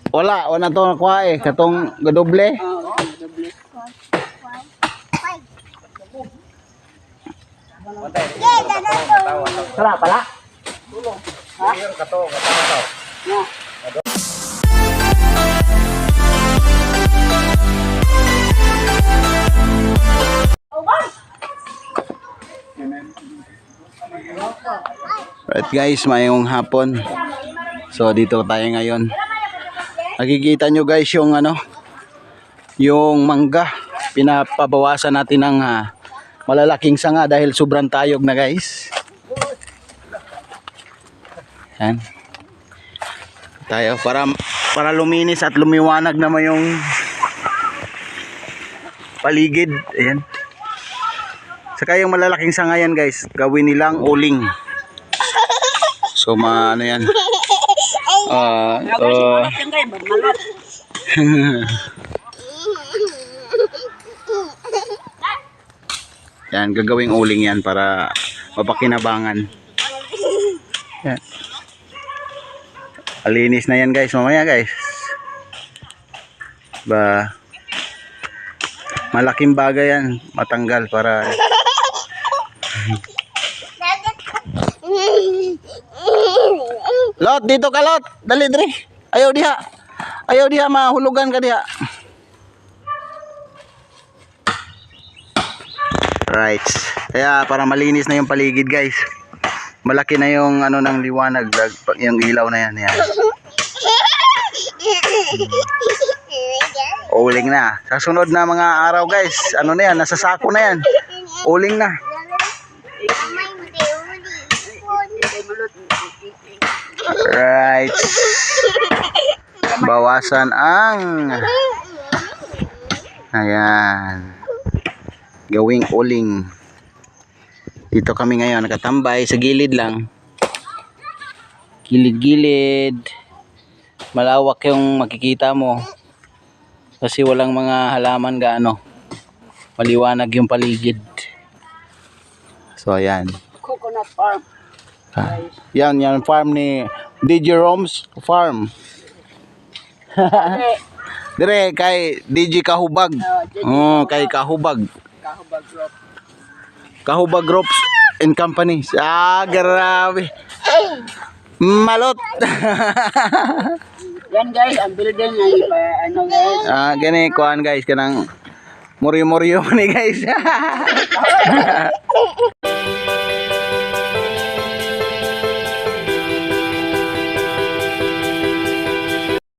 Wala to nakuha eh. Katong gadoble. Sala pala. Ha? Right guys, mayong hapon. So dito tayo ngayon. Nakikita nyo guys yung yung mangga. Pinapabawasan natin ng malalaking sanga dahil sobrang tayog na guys. Yan. Tayo para luminis at lumiwanag naman yung paligid. Ayan. Saka yung malalaking sanga yan guys, gawin nilang uling. So ano yan. Yan, gagawing uling yan para mapakinabangan. Yan. Alinis na yan guys, mamaya guys. Malaking bagay yan, matanggal para Lot, dito ka Lot. Dali, dali. Ayaw diha mahulugan ka diha. Right. Kaya para malinis na yung paligid guys. Malaki na yung ng liwanag, yung ilaw na yan. Uling na. Sa sunod na mga araw guys, na yan, nasa sako na yan. Uling na. Right. Bawasan ang ayan. Gawing uling. Dito kami ngayon nakatambay sa gilid lang. Gilid-gilid. Malawak yung makikita mo. Kasi walang mga halaman gaano. Maliwanag yung paligid. So ayan. Coconut farm. Yan farm ni DJ Roms Farm. Dire kay DJ Kahubag. Kay Kahubag. Kahubag Groups and Companies. Grabe. Malot. Yan guys, ang building ay guys. Gani kuan guys kanang muryo-muryo ni guys.